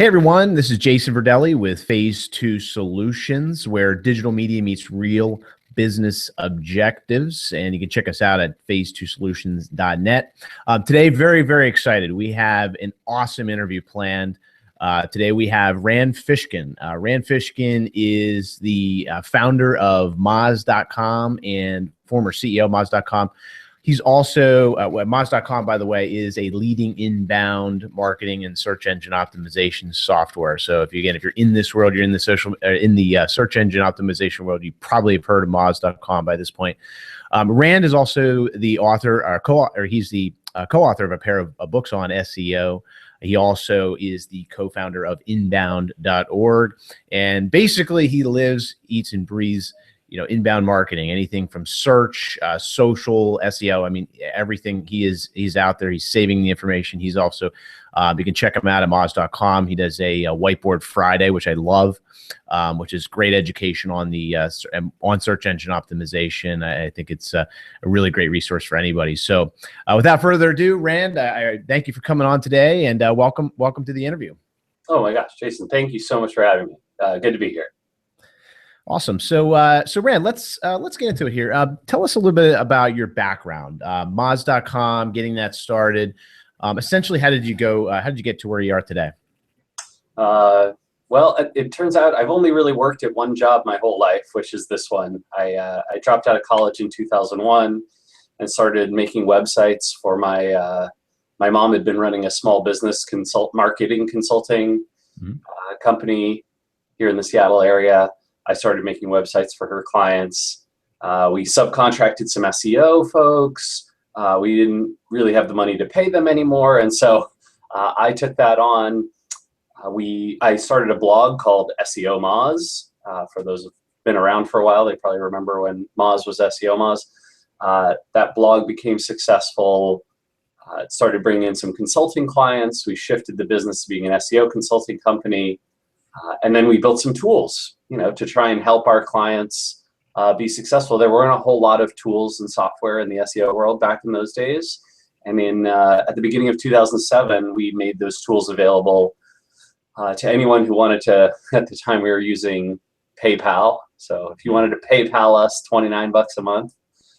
Hey everyone, this is Jason Verdelli with Phase 2 Solutions, where digital media meets real business objectives. And you can check us out at phase2solutions.net. Today, very, very excited. We have an awesome interview planned. Today we have Rand Fishkin. Rand Fishkin is the founder of Moz.com and former CEO of Moz.com. He's also, Moz.com, by the way, is a leading inbound marketing and search engine optimization software. So if you're in this world, you're in the search engine optimization world, you probably have heard of Moz.com by this point. Rand is also the author, he's the co-author of a pair of books on SEO. He also is the co-founder of inbound.org. And basically he lives, eats, and breathes inbound marketing, anything from search, social, SEO. I mean, everything. He's out there. He's saving the information. He's also, you can check him out at Moz.com. He does a Whiteboard Friday, which I love, which is great education on the on search engine optimization. I think it's a really great resource for anybody. So without further ado, Rand, I thank you for coming on today, and welcome to the interview. Oh my gosh, Jason, thank you so much for having me. Good to be here. Awesome. So Rand, let's get into it here. Tell us a little bit about your background, Moz.com, getting that started. Essentially, how did you get to where you are today? Well, it turns out I've only really worked at one job my whole life, which is this one. I dropped out of college in 2001 and started making websites for my mom had been running a small business marketing consulting company here in the Seattle area. I started making websites for her clients. We subcontracted some SEO folks. We didn't really have the money to pay them anymore. And so I took that on. I started a blog called SEO Moz. For those who've been around for a while, they probably remember when Moz was SEO Moz. That blog became successful. It started bringing in some consulting clients. We shifted the business to being an SEO consulting company. And then we built some tools, to try and help our clients be successful. There weren't a whole lot of tools and software in the SEO world back in those days. And at the beginning of 2007, we made those tools available to anyone who wanted to. At the time, we were using PayPal. So if you wanted to PayPal us $29 a month,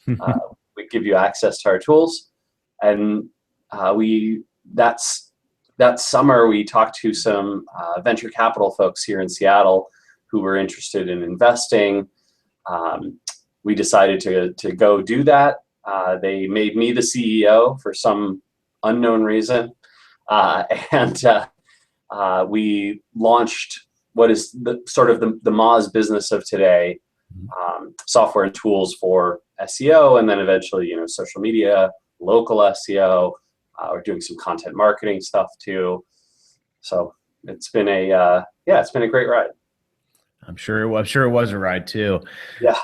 we'd give you access to our tools. And that summer, we talked to some venture capital folks here in Seattle who were interested in investing. We decided to go do that. They made me the CEO for some unknown reason. We launched what is the Moz business of today, software and tools for SEO, and then eventually, social media, local SEO. We're doing some content marketing stuff too. So it's been a great ride. I'm sure it was a ride too. Yeah.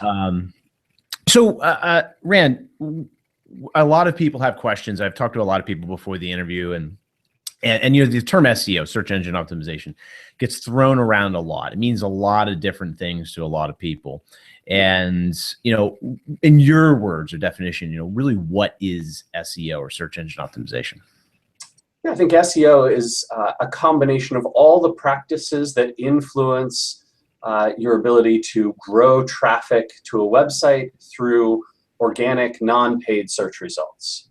Rand, a lot of people have questions. I've talked to a lot of people before the interview, and the term SEO, search engine optimization, gets thrown around a lot. It means a lot of different things to a lot of people. And, in your words or definition, really what is SEO or search engine optimization? Yeah, I think SEO is a combination of all the practices that influence your ability to grow traffic to a website through organic, non-paid search results.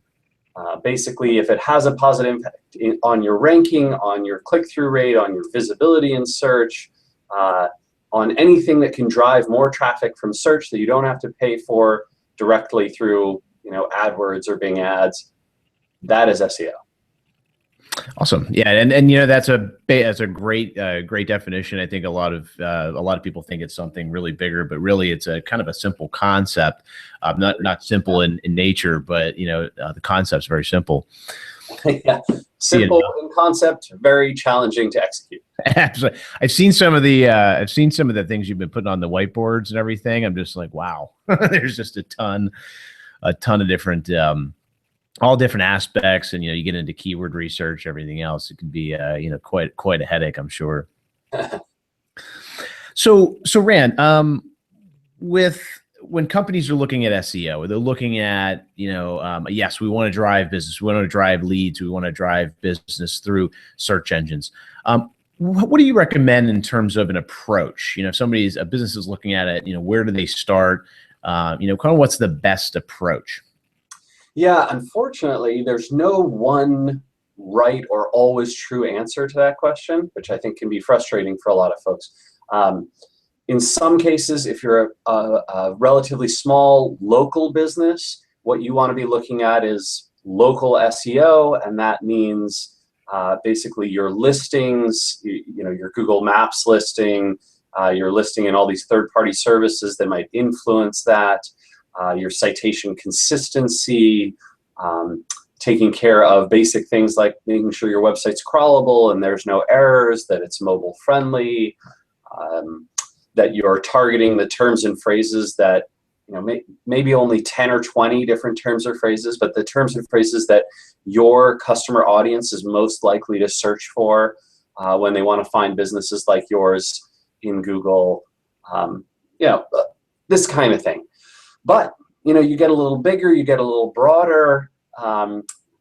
Basically, if it has a positive impact on your ranking, on your click-through rate, on your visibility in search, on anything that can drive more traffic from search that you don't have to pay for directly through, AdWords or Bing ads, that is SEO. Awesome. Yeah, and that's a great definition. I think a lot of people think it's something really bigger, but really it's a kind of a simple concept. Not simple in nature, but the concept's very simple. Yeah, simple in concept, very challenging to execute. Absolutely. I've seen some of the things you've been putting on the whiteboards and everything. I'm just like, wow. There's just a ton of different all different aspects, and you get into keyword research, everything else. It can be quite a headache, I'm sure. So Rand, when companies are looking at SEO, they're looking at, yes, we want to drive business, we want to drive leads, we want to drive business through search engines. What do you recommend in terms of an approach? If a business is looking at it, where do they start? Kind of what's the best approach? Yeah, unfortunately, there's no one right or always true answer to that question, which I think can be frustrating for a lot of folks. In some cases, if you're a relatively small local business, what you want to be looking at is local SEO, and that means basically your listings, your Google Maps listing, your listing in all these third-party services that might influence that, your citation consistency, taking care of basic things like making sure your website's crawlable and there's no errors, that it's mobile friendly, that you're targeting the terms and phrases that, maybe only 10 or 20 different terms or phrases, but the terms and phrases that your customer audience is most likely to search for when they want to find businesses like yours in Google, this kind of thing. But, you get a little bigger, you get a little broader,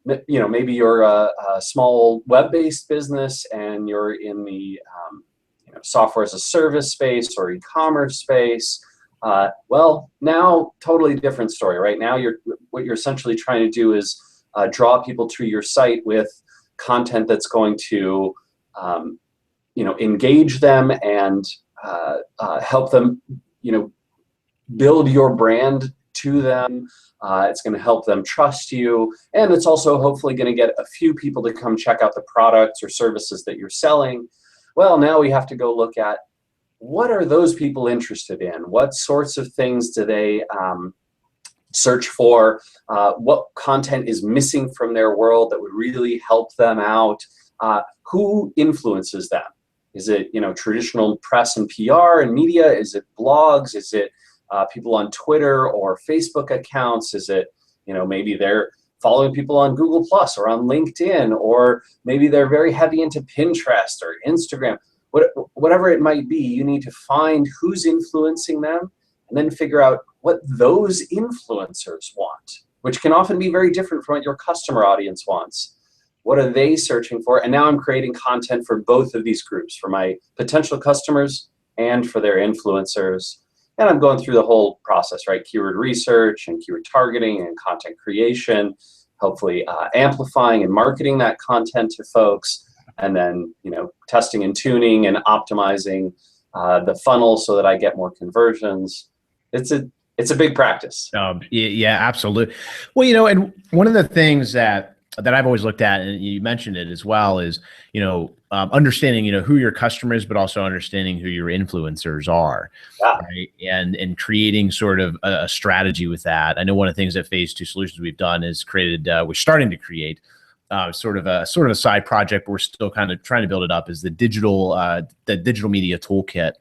maybe you're a small web-based business and you're in the software as a service space or e-commerce space. Well, now totally different story. Right now, what you're essentially trying to do is draw people to your site with content that's going to engage them and help them build your brand to them. It's going to help them trust you, and it's also hopefully going to get a few people to come check out the products or services that you're selling. Well, now we have to go look at what are those people interested in? What sorts of things do they search for? What content is missing from their world that would really help them out? Who influences them? Is it traditional press and PR and media? Is it blogs? Is it people on Twitter or Facebook accounts? Is it maybe they're following people on Google Plus or on LinkedIn, or maybe they're very heavy into Pinterest or Instagram? Whatever it might be, you need to find who's influencing them and then figure out what those influencers want, which can often be very different from what your customer audience wants. What are they searching for? And now I'm creating content for both of these groups, for my potential customers and for their influencers. And I'm going through the whole process, right? Keyword research and keyword targeting and content creation, hopefully amplifying and marketing that content to folks, and then testing and tuning and optimizing the funnel so that I get more conversions. It's a big practice. Yeah, absolutely. Well, and one of the things that I've always looked at, and you mentioned it as well, is understanding who your customer is, but also understanding who your influencers are, right? And creating sort of a strategy with that. I know one of the things that Phase 2 Solutions we've done is we're starting to create sort of a side project, but we're still kind of trying to build it up, is the digital media toolkit.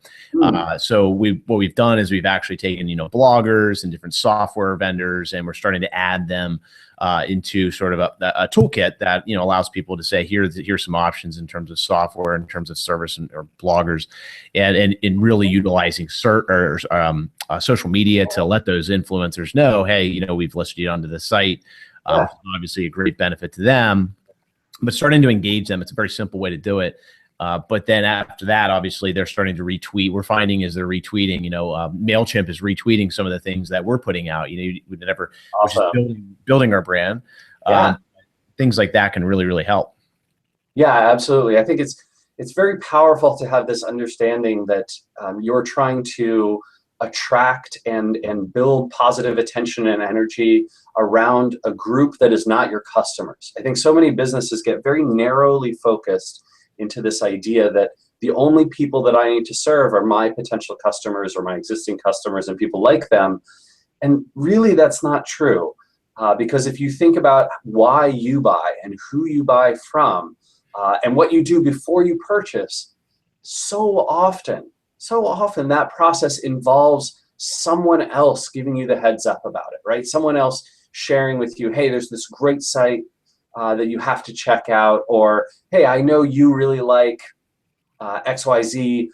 So what we've done is we've actually taken bloggers and different software vendors, and we're starting to add them into sort of a toolkit that allows people to say, here's some options in terms of software, in terms of service or bloggers, and in really utilizing social media to let those influencers know, hey, we've listed you onto the site. Obviously a great benefit to them, but starting to engage them, it's a very simple way to do it. But then after that, obviously they're starting to retweet. We're finding is they're retweeting, MailChimp is retweeting some of the things that we're putting out, whatever, awesome. Which is building our brand. Things like that can really, really help. Yeah, absolutely. I think it's very powerful to have this understanding that you're trying to attract and build positive attention and energy around a group that is not your customers. I think so many businesses get very narrowly focused into this idea that the only people that I need to serve are my potential customers or my existing customers and people like them. And really that's not true, because if you think about why you buy and who you buy from and what you do before you purchase, so often that process involves someone else giving you the heads up about it, right? Someone else sharing with you, hey, there's this great site that you have to check out, or hey, I know you really like XYZ.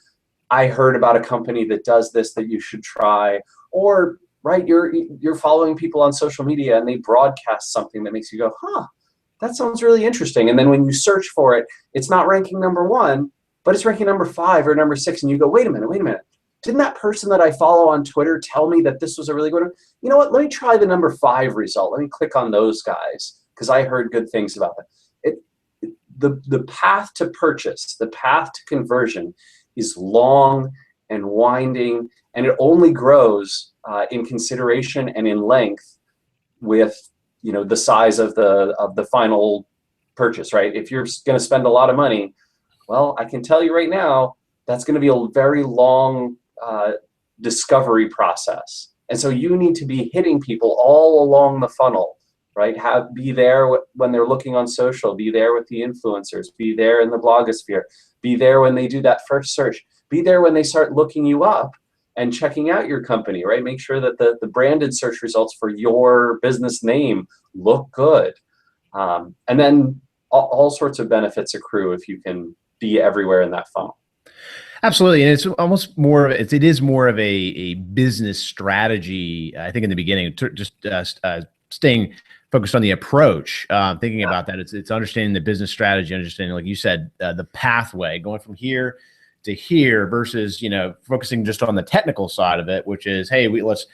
I heard about a company that does this that you should try. Or right, you're following people on social media and they broadcast something that makes you go, huh, that sounds really interesting. And then when you search for it, it's not ranking #1, but it's ranking number 5 or number 6, and you go, wait a minute. Didn't that person that I follow on Twitter tell me that this was a really good one? You know what? Let me try the number 5 result. Let me click on those guys because I heard good things about them. The path to purchase, the path to conversion is long and winding, and it only grows in consideration and in length with the size of the final purchase, right? If you're going to spend a lot of money, well, I can tell you right now that's going to be a very long discovery process, and so you need to be hitting people all along the funnel, right? Be there when they're looking on social, be there with the influencers, be there in the blogosphere, be there when they do that first search, be there when they start looking you up and checking out your company, right? Make sure that the branded search results for your business name look good. And then all sorts of benefits accrue if you can be everywhere in that funnel. Absolutely, and it's almost more. It is more of a business strategy. I think in the beginning, just staying focused on the approach, thinking about that. It's understanding the business strategy, understanding, like you said, the pathway going from here to here versus focusing just on the technical side of it, which is, hey, let's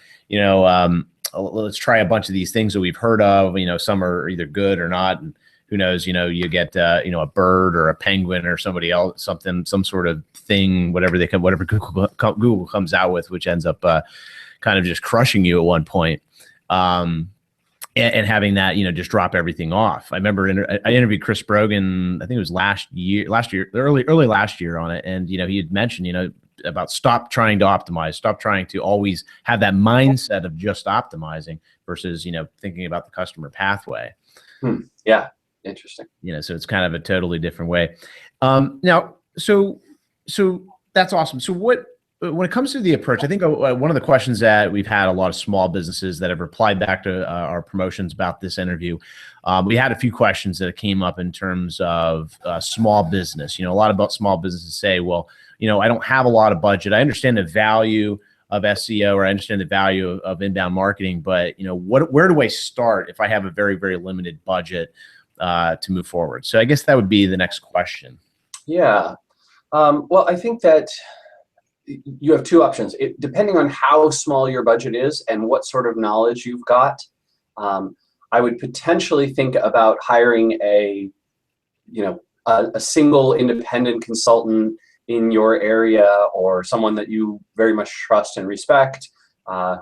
try a bunch of these things that we've heard of. Some are either good or not, and who knows, you get, a bird or a penguin or somebody else, some sort of thing, whatever Google comes out with, which ends up kind of just crushing you at one point. And having that, just drop everything off. I remember I interviewed Chris Brogan, I think it was early last year on it. And, he had mentioned, about stop trying to optimize, stop trying to always have that mindset of just optimizing versus, thinking about the customer pathway. Yeah. Interesting. So it's kind of a totally different way. Now, so that's awesome. So when it comes to the approach, I think one of the questions that we've had a lot of small businesses that have replied back to our promotions about this interview, we had a few questions that came up in terms of small business. A lot about small businesses say, well, I don't have a lot of budget. I understand the value of SEO, or I understand the value of inbound marketing, but where do I start if I have a very, very limited budget to move forward? So I guess that would be the next question. Yeah. Well, I think that you have two options. Depending on how small your budget is and what sort of knowledge you've got, I would potentially think about hiring a single independent consultant in your area, or someone that you very much trust and respect,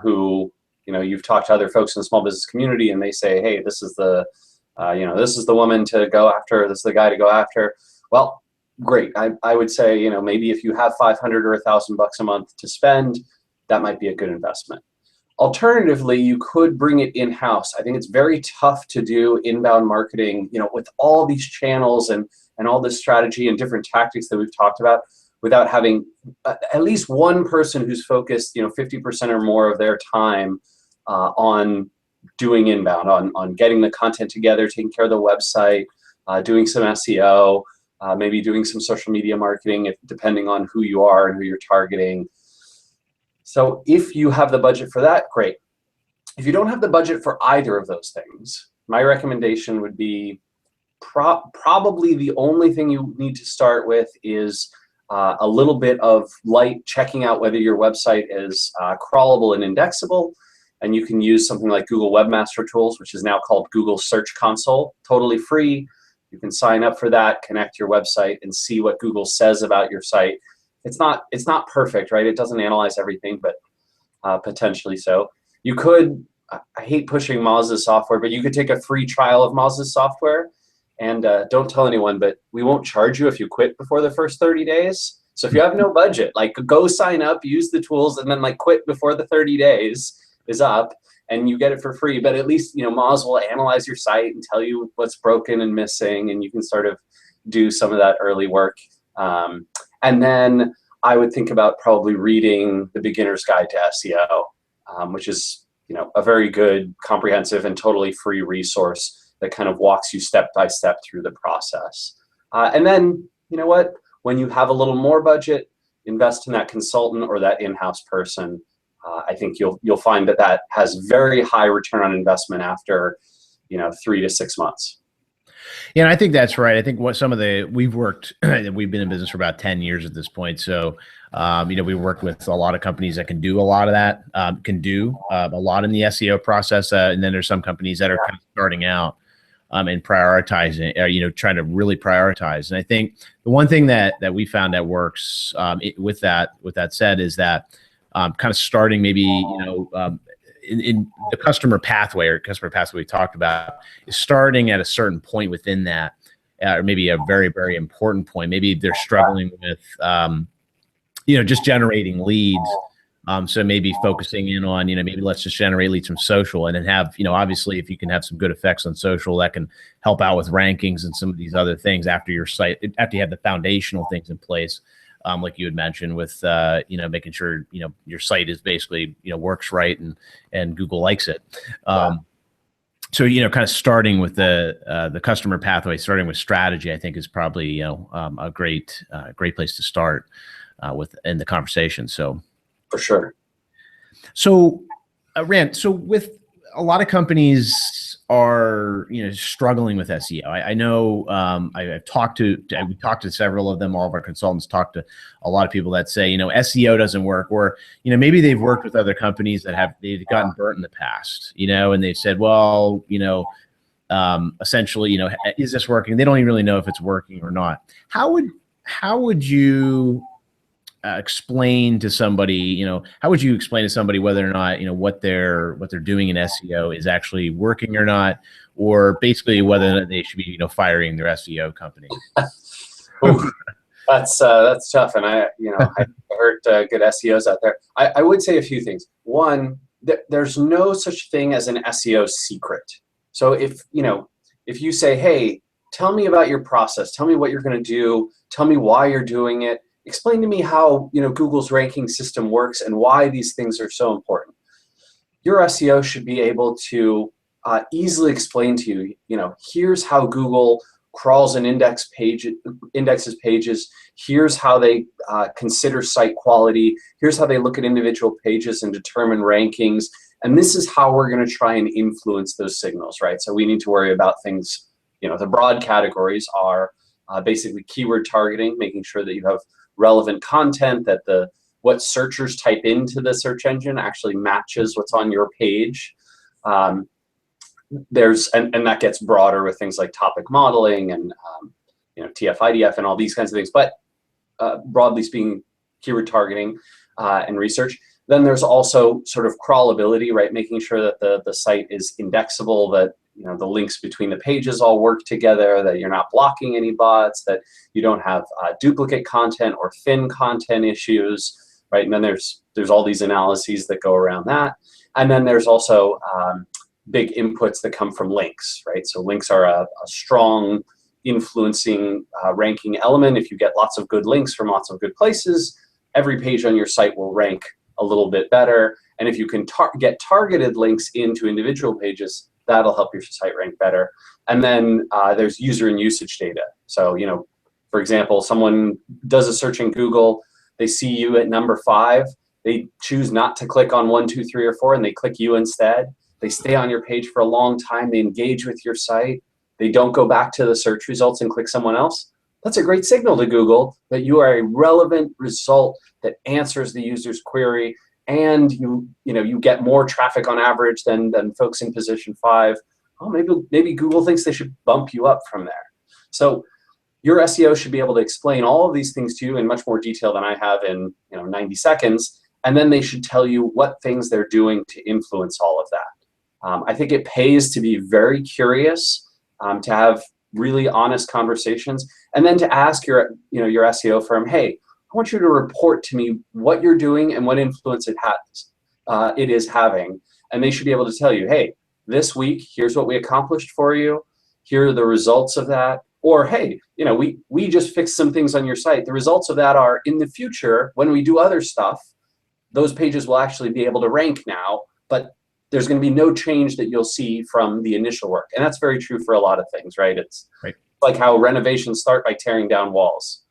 who, you've talked to other folks in the small business community and they say, hey, this is the woman to go after, this is the guy to go after. Well, great. I would say, maybe if you have $500 or $1,000 a month to spend, that might be a good investment. Alternatively, you could bring it in-house. I think it's very tough to do inbound marketing, with all these channels and all this strategy and different tactics that we've talked about, without having at least one person who's focused, 50% or more of their time on doing inbound, on getting the content together, taking care of the website, doing some SEO, maybe doing some social media marketing, depending on who you are and who you're targeting. So if you have the budget for that, great. If you don't have the budget for either of those things, my recommendation would be probably the only thing you need to start with is a little bit of light checking out whether your website is crawlable and indexable. And you can use something like Google Webmaster Tools, which is now called Google Search Console, totally free. You can sign up for that, connect your website, and see what Google says about your site. It's not perfect, right? It doesn't analyze everything, but potentially so. You could, I hate pushing Moz's software, but you could take a free trial of Moz's software. And don't tell anyone, but we won't charge you if you quit before the first 30 days. So if you have no budget, go sign up, use the tools, and then quit before the 30 days is up, and you get it for free. But at least, Moz will analyze your site and tell you what's broken and missing, and you can sort of do some of that early work. And then I would think about probably reading The Beginner's Guide to SEO, which is, a very good, comprehensive, and totally free resource that kind of walks you step by step through the process. And then, when you have a little more budget, invest in that consultant or that in-house person. I think you'll find that has very high return on investment after 3 to 6 months. Yeah, and I think that's right. I think what some of the we've been in business for about 10 years at this point. So, we worked with a lot of companies that can do a lot of that, can do a lot in the SEO process. And then there's some companies that are kind of starting out and prioritizing, trying to really prioritize. And I think the one thing that we found that works with that said is that kind of starting maybe, in the customer pathway we talked about is starting at a certain point within that, or maybe a very, very important point. Maybe they're struggling with, just generating leads. So maybe focusing in on, maybe let's just generate leads from social, and then have, obviously if you can have some good effects on social, that can help out with rankings and some of these other things after you have the foundational things in place. Like you had mentioned with, making sure, your site is basically, works right and Google likes it. So, kind of starting with the customer pathway, starting with strategy, I think is probably, a great place to start in the conversation. So For sure. So, Rand, so with a lot of companies are, struggling with SEO. I know we talked to several of them. All of our consultants talked to a lot of people that say, SEO doesn't work, or, maybe they've worked with other companies that they've gotten burnt in the past, and they've said, well, essentially, is this working? They don't even really know if it's working or not. How would you explain to somebody, how would you explain to somebody whether or not, what they're doing in SEO is actually working or not, or basically whether or not they should be, firing their SEO company? Ooh, that's tough. And I heard good SEOs out there. I would say a few things. One, there's no such thing as an SEO secret. So if you say, hey, tell me about your process, tell me what you're going to do, tell me why you're doing it, explain to me how Google's ranking system works and why these things are so important. Your SEO should be able to easily explain to you, here's how Google crawls and indexes pages. Here's how they consider site quality. Here's how they look at individual pages and determine rankings. And this is how we're going to try and influence those signals, right? So we need to worry about things. The broad categories are basically keyword targeting, making sure that you have relevant content, that what searchers type into the search engine actually matches what's on your page. And that gets broader with things like topic modeling and TF-IDF and all these kinds of things. But broadly speaking, keyword targeting and research. Then there's also sort of crawlability, right? Making sure that the site is indexable, that the links between the pages all work together, that you're not blocking any bots, that you don't have duplicate content or thin content issues, right? And then there's all these analyses that go around that. And then there's also big inputs that come from links, right? So links are a strong influencing ranking element. If you get lots of good links from lots of good places, every page on your site will rank a little bit better. And if you can get targeted links into individual pages, that'll help your site rank better. And then there's user and usage data. So, for example, someone does a search in Google, they see you at number 5, they choose not to click on 1, 2, 3, or 4, and they click you instead. They stay on your page for a long time, they engage with your site, they don't go back to the search results and click someone else. That's a great signal to Google that you are a relevant result that answers the user's query, and you get more traffic on average than folks in position 5. Oh, maybe Google thinks they should bump you up from there. So your SEO should be able to explain all of these things to you in much more detail than I have in 90 seconds, and then they should tell you what things they're doing to influence all of that. I think it pays to be very curious, to have really honest conversations, and then to ask your SEO firm, hey, I want you to report to me what you're doing and what influence it is having. And they should be able to tell you, hey, this week, here's what we accomplished for you. Here are the results of that. Or, hey, we just fixed some things on your site. The results of that are in the future, when we do other stuff, those pages will actually be able to rank now, but there's going to be no change that you'll see from the initial work. And that's very true for a lot of things, right? It's right. Like how renovations start by tearing down walls.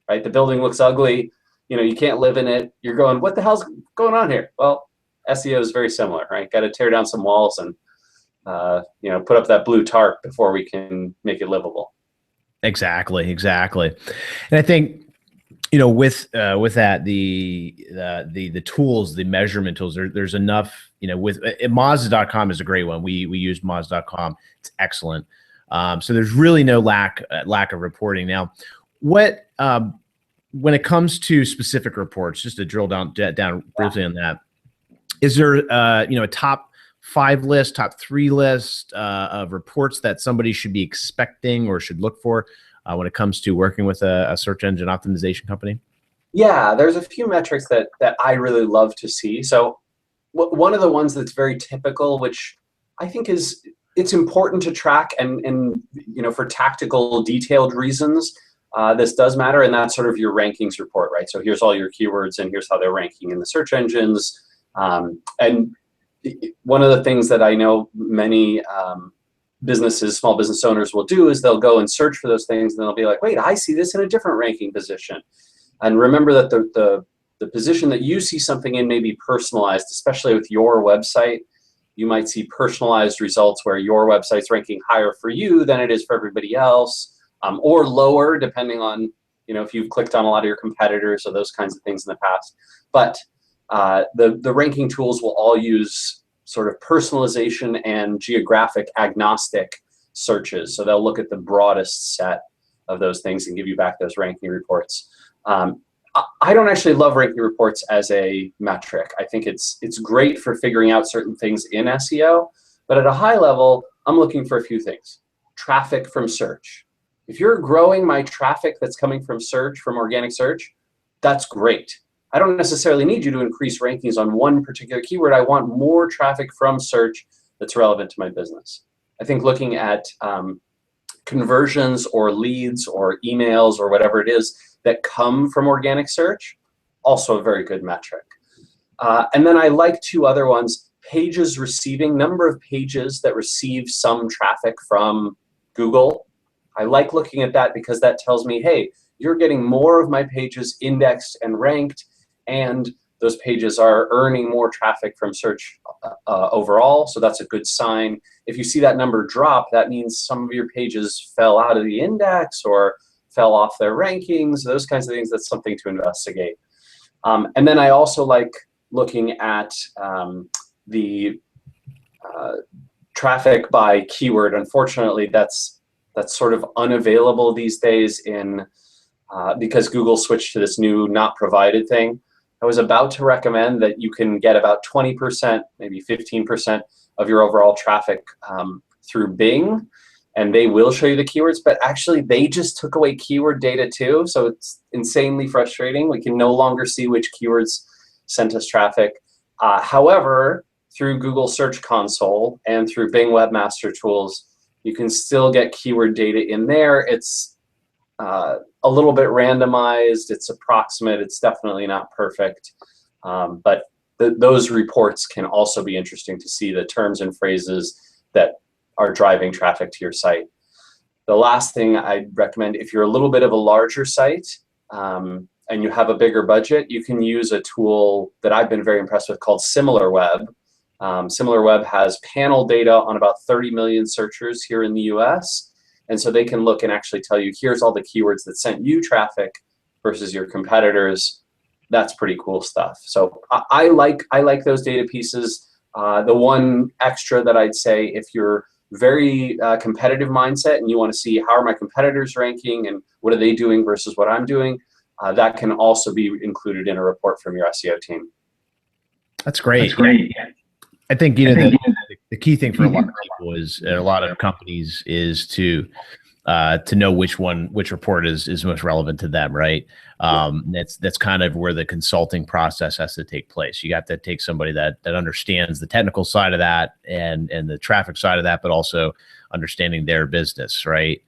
Right, the building looks ugly, you can't live in it. You're going, what the hell's going on here? Well, SEO is very similar, right? Got to tear down some walls and put up that blue tarp before we can make it livable. Exactly. And I think, with that, the tools, the measurement tools, there's enough, with Moz.com is a great one. We use Moz.com. It's excellent. So there's really no lack of reporting. Now, what when it comes to specific reports, just to drill down briefly on that, is there a top 5 list, top 3 list of reports that somebody should be expecting or should look for when it comes to working with a search engine optimization company? Yeah, there's a few metrics that I really love to see. So one of the ones that's very typical, which I think it's important to track, and for tactical, detailed reasons, this does matter, and that's sort of your rankings report, right? So here's all your keywords, and here's how they're ranking in the search engines. And one of the things that I know many small business owners will do is they'll go and search for those things, and they'll be like, wait, I see this in a different ranking position. And remember that the position that you see something in may be personalized, especially with your website. You might see personalized results where your website's ranking higher for you than it is for everybody else, or lower, depending on if you've clicked on a lot of your competitors or those kinds of things in the past. But the ranking tools will all use sort of personalization and geographic agnostic searches. So they'll look at the broadest set of those things and give you back those ranking reports. I don't actually love ranking reports as a metric. I think it's great for figuring out certain things in SEO, but at a high level, I'm looking for a few things. Traffic from search. If you're growing my traffic that's coming from search, from organic search, that's great. I don't necessarily need you to increase rankings on one particular keyword. I want more traffic from search that's relevant to my business. I think looking at conversions or leads or emails or whatever it is that come from organic search, also a very good metric. And then I like 2 other ones: pages receiving, number of pages that receive some traffic from Google. I like looking at that because that tells me, hey, you're getting more of my pages indexed and ranked, and those pages are earning more traffic from search overall, so that's a good sign. If you see that number drop, that means some of your pages fell out of the index or fell off their rankings, those kinds of things. That's something to investigate. And then I also like looking at the traffic by keyword. Unfortunately, that's sort of unavailable these days because Google switched to this new not provided thing. I was about to recommend that you can get about 20%, maybe 15% of your overall traffic through Bing, and they will show you the keywords, but actually they just took away keyword data too, so it's insanely frustrating. We can no longer see which keywords sent us traffic. However, through Google Search Console and through Bing Webmaster Tools, you can still get keyword data in there. It's a little bit randomized, it's approximate, it's definitely not perfect, but those reports can also be interesting to see the terms and phrases that are driving traffic to your site. The last thing I'd recommend, if you're a little bit of a larger site and you have a bigger budget, you can use a tool that I've been very impressed with called SimilarWeb. SimilarWeb has panel data on about 30 million searchers here in the US. And so they can look and actually tell you, here's all the keywords that sent you traffic versus your competitors. That's pretty cool stuff. So I like those data pieces. The one extra that I'd say, if you're very competitive mindset and you want to see how are my competitors ranking and what are they doing versus what I'm doing, that can also be included in a report from your SEO team. That's great. I think the key thing for a lot of people is, a lot of companies, is to know which report is most relevant to them, right? That's kind of where the consulting process has to take place. You have to take somebody that understands the technical side of that and the traffic side of that, but also understanding their business, right?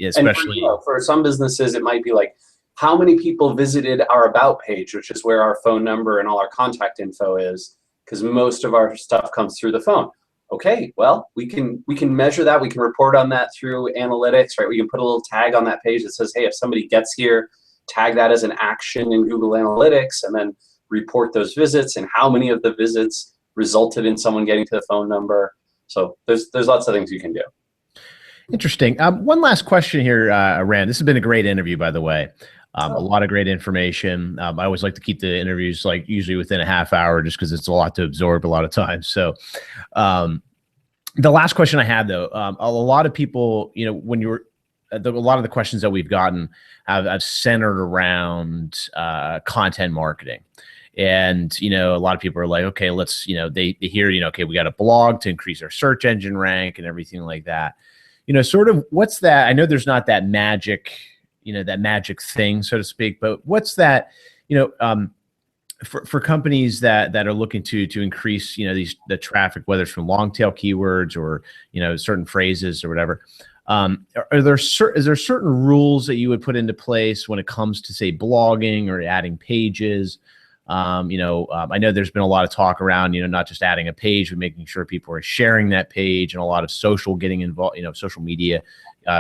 Especially for some businesses, it might be like, how many people visited our about page, which is where our phone number and all our contact info is, because most of our stuff comes through the phone. Okay, well, we can measure that. We can report on that through analytics, right? We can put a little tag on that page that says, hey, if somebody gets here, tag that as an action in Google Analytics, and then report those visits and how many of the visits resulted in someone getting to the phone number. So there's lots of things you can do. Interesting. One last question here, Rand. This has been a great interview, by the way. A lot of great information. I always like to keep the interviews like usually within a half hour, just because it's a lot to absorb a lot of times. So the last question I had, though, a lot of people, when you're a lot of the questions that we've gotten have centered around content marketing. And, a lot of people are like, okay, let's, they hear, okay, we got a blog to increase our search engine rank and everything like that. Sort of what's that? I know there's not that magic, that magic thing, so to speak, but what's that, for companies that are looking to increase, the traffic, whether it's from long tail keywords or, certain phrases or whatever. Is there certain rules that you would put into place when it comes to, say, blogging or adding pages? I know there's been a lot of talk around, not just adding a page, but making sure people are sharing that page, and a lot of social getting involved, social media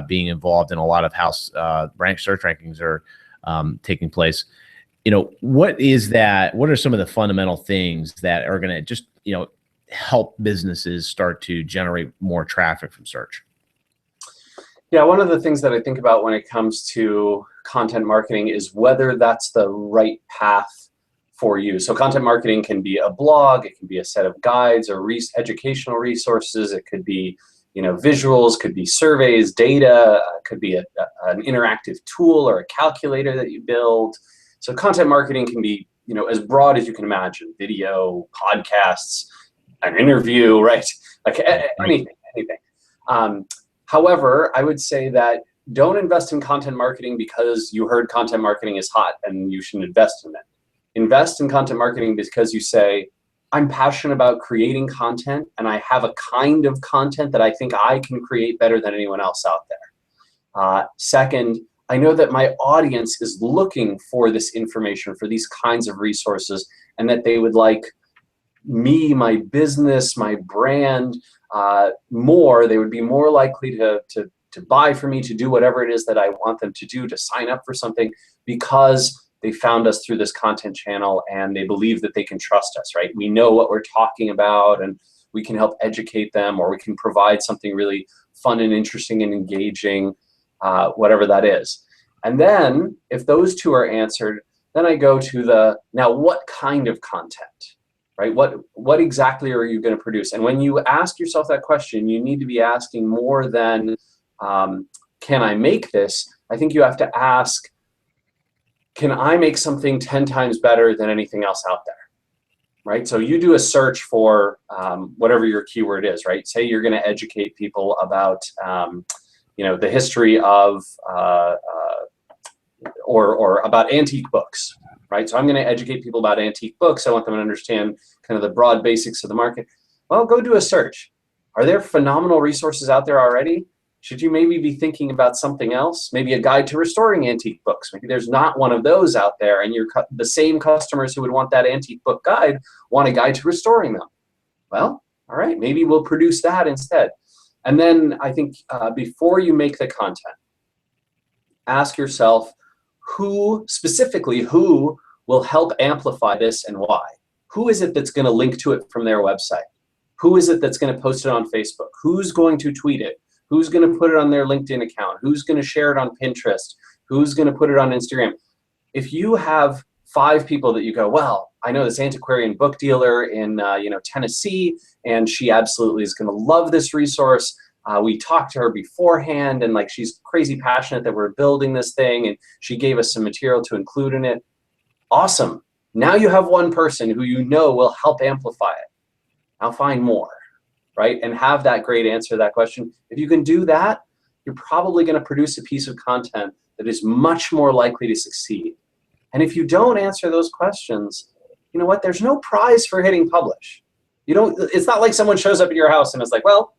being involved in a lot of how search rankings are taking place. What is that? What are some of the fundamental things that are going to just, help businesses start to generate more traffic from search? Yeah, one of the things that I think about when it comes to content marketing is whether that's the right path for you. So content marketing can be a blog, it can be a set of guides or educational resources, it could be visuals, could be surveys, data, could be an interactive tool or a calculator that you build. So content marketing can be as broad as you can imagine: video, podcasts, an interview, right? Like anything. However, I would say that don't invest in content marketing because you heard content marketing is hot and you should invest in it. Invest in content marketing because you say, I'm passionate about creating content, and I have a kind of content that I think I can create better than anyone else out there. Second, I know that my audience is looking for this information, for these kinds of resources, and that they would like me, my business, my brand, more. They would be more likely to buy from me, to do whatever it is that I want them to do, to sign up for something, because they found us through this content channel and they believe that they can trust us, right? We know what we're talking about and we can help educate them, or we can provide something really fun and interesting and engaging, whatever that is. And then if those two are answered, then I go to now what kind of content, right? What exactly are you going to produce? And when you ask yourself that question, you need to be asking more than, can I make this? I think you have to ask, can I make something 10 times better than anything else out there, right? So you do a search for whatever your keyword is, right? Say you're going to educate people about, the history of, or about antique books, right? So I'm going to educate people about antique books. I want them to understand kind of the broad basics of the market. Well, go do a search. Are there phenomenal resources out there already? Should you maybe be thinking about something else? Maybe a guide to restoring antique books. Maybe there's not one of those out there, and the same customers who would want that antique book guide want a guide to restoring them. Well, all right, maybe we'll produce that instead. And then I think before you make the content, ask yourself who will help amplify this and why. Who is it that's going to link to it from their website? Who is it that's going to post it on Facebook? Who's going to tweet it? Who's going to put it on their LinkedIn account? Who's going to share it on Pinterest? Who's going to put it on Instagram? If you have 5 people that you go, well, I know this antiquarian book dealer in Tennessee, and she absolutely is going to love this resource. We talked to her beforehand, and like she's crazy passionate that we're building this thing, and she gave us some material to include in it. Awesome. Now you have one person who you know will help amplify it. Now find more. Right? And have that great answer to that question. If you can do that, you're probably going to produce a piece of content that is much more likely to succeed. And if you don't answer those questions, you know what? There's no prize for hitting publish. It's not like someone shows up at your house and it's like, well,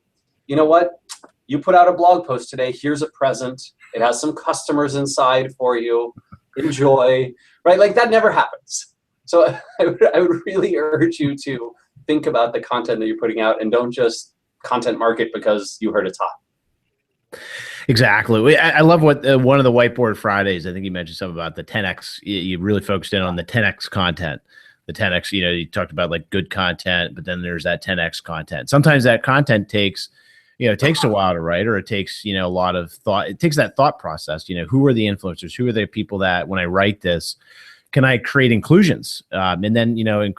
you know what? You put out a blog post today. Here's a present. It has some customers inside for you. Enjoy. Right? Like that never happens. So I would really urge you to think about the content that you're putting out, and don't just content market because you heard it's hot. Exactly. I love what one of the Whiteboard Fridays, I think you mentioned something about the 10X. You really focused in on the 10X content. the 10x, you talked about like good content, but then there's that 10x content. Sometimes that content takes, it takes a while to write, or it takes, a lot of thought. It takes that thought process. Who are the influencers? Who are the people that when I write this, can I create inclusions? And then,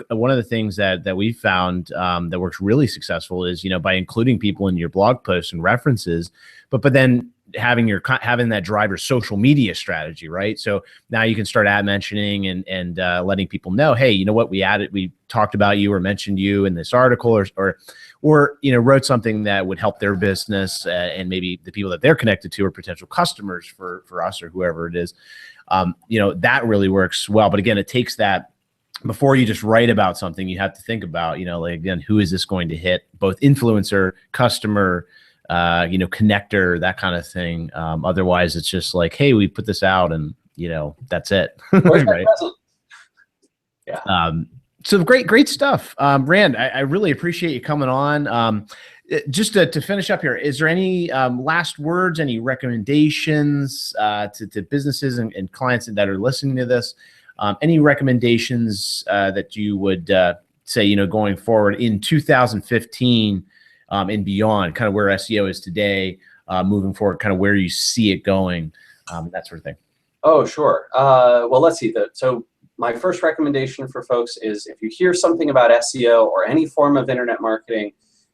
one of the things that we found that works really successful is, by including people in your blog posts and references, but then having that driver social media strategy, right? So now you can start mentioning and letting people know, hey, you know what, we talked about you or mentioned you in this article, or wrote something that would help their business and maybe the people that they're connected to are potential customers for us or whoever it is. That really works well. But again, it takes that, before you just write about something, you have to think about, like, again, who is this going to hit? Both influencer, customer, connector, that kind of thing. Otherwise it's just like, hey, we put this out and, that's it. Right. Yeah. So great stuff. Rand, I really appreciate you coming on. Just to finish up here, is there any last words, any recommendations to businesses and clients that are listening to this? Any recommendations that you would say, going forward in 2015 and beyond, kind of where SEO is today, moving forward, kind of where you see it going, that sort of thing? Oh, sure. Well, let's see. So my first recommendation for folks is, if you hear something about SEO or any form of internet marketing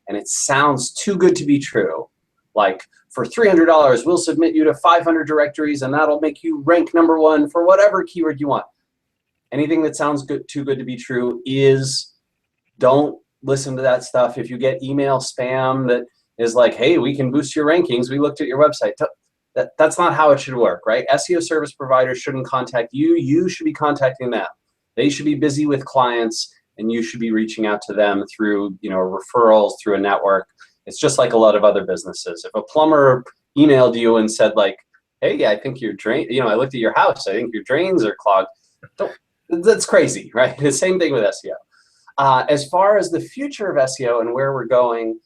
and it sounds too good to be true, like for $300, we'll submit you to 500 directories and that'll make you rank #1 for whatever keyword you want. Anything that sounds too good to be true don't listen to that stuff. If you get email spam that is like, hey, we can boost your rankings, we looked at your website, that's not how it should work, right? SEO service providers shouldn't contact you. You should be contacting them. They should be busy with clients, and you should be reaching out to them through, referrals, through a network. It's just like a lot of other businesses. If a plumber emailed you and said like, hey, I think your drain, I looked at your house, I think your drains are clogged, that's crazy, right? The same thing with SEO. As far as the future of SEO and where we're going,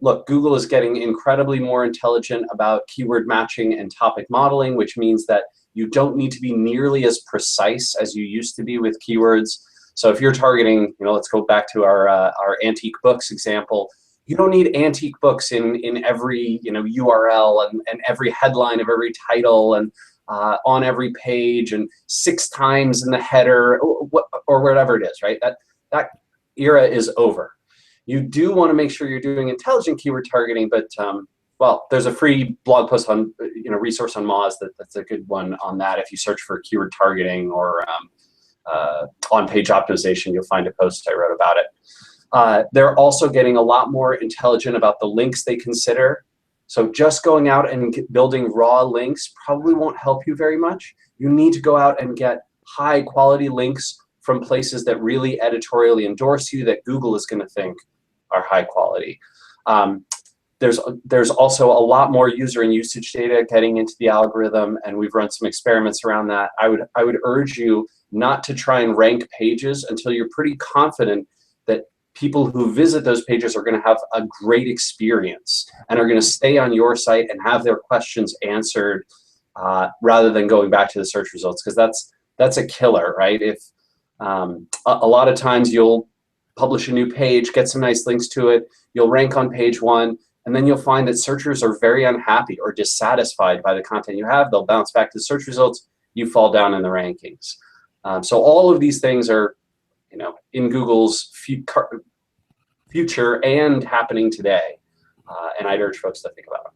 look, Google is getting incredibly more intelligent about keyword matching and topic modeling, which means that you don't need to be nearly as precise as you used to be with keywords. So if you're targeting, let's go back to our antique books example. You don't need antique books in every URL and every headline of every title and on every page and 6 times in the header or whatever it is, right? That era is over. You do want to make sure you're doing intelligent keyword targeting, but well, there's a free blog post on resource on Moz that's a good one on that. If you search for keyword targeting or on-page optimization, you'll find a post I wrote about it. They're also getting a lot more intelligent about the links they consider. So just going out and building raw links probably won't help you very much. You need to go out and get high quality links from places that really editorially endorse you, that Google is going to think are high quality. There's also a lot more user and usage data getting into the algorithm, and we've run some experiments around that. I would urge you not to try and rank pages until you're pretty confident that people who visit those pages are going to have a great experience and are going to stay on your site and have their questions answered rather than going back to the search results, because that's a killer, right? If a lot of times you'll publish a new page, get some nice links to it, you'll rank on page 1, and then you'll find that searchers are very unhappy or dissatisfied by the content you have. They'll bounce back to the search results, you fall down in the rankings. So all of these things are, in Google's future and happening today, and I'd urge folks to think about it.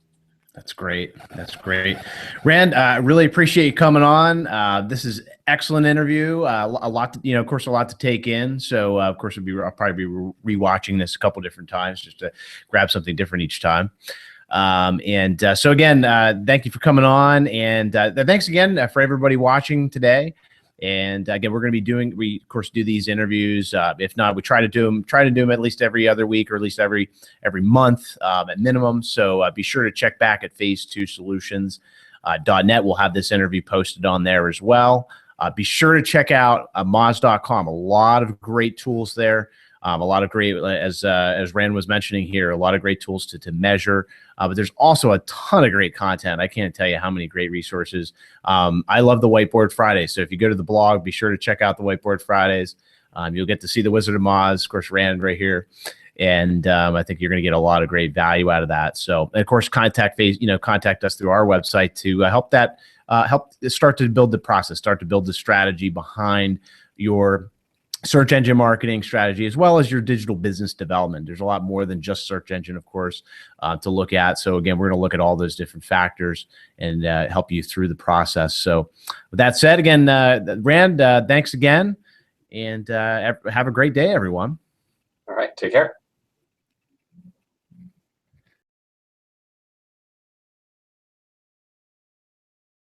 That's great. That's great. Rand, I really appreciate you coming on. This is excellent interview. A lot to, of course, a lot to take in. So of course, I'll probably be rewatching this a couple different times just to grab something different each time. So again, thank you for coming on, and thanks again for everybody watching today. And again, we're going to be we of course do these interviews. If not, we try to do them at least every other week, or at least every month at minimum. So be sure to check back at phase2solutions.net. We'll have this interview posted on there as well. Be sure to check out Moz.com. A lot of great tools there. A lot of great, as Rand was mentioning here, a lot of great tools to measure. But there's also a ton of great content. I can't tell you how many great resources. I love the Whiteboard Fridays. So if you go to the blog, be sure to check out the Whiteboard Fridays. You'll get to see the Wizard of Oz, of course, Rand right here. And I think you're going to get a lot of great value out of that. So, and of course, contact us through our website to help start to build the process, start to build the strategy behind your search engine marketing strategy, as well as your digital business development. There's a lot more than just search engine, of course, to look at. So again, we're going to look at all those different factors and help you through the process. So with that said, again, Rand, thanks again, and have a great day, everyone. All right, take care.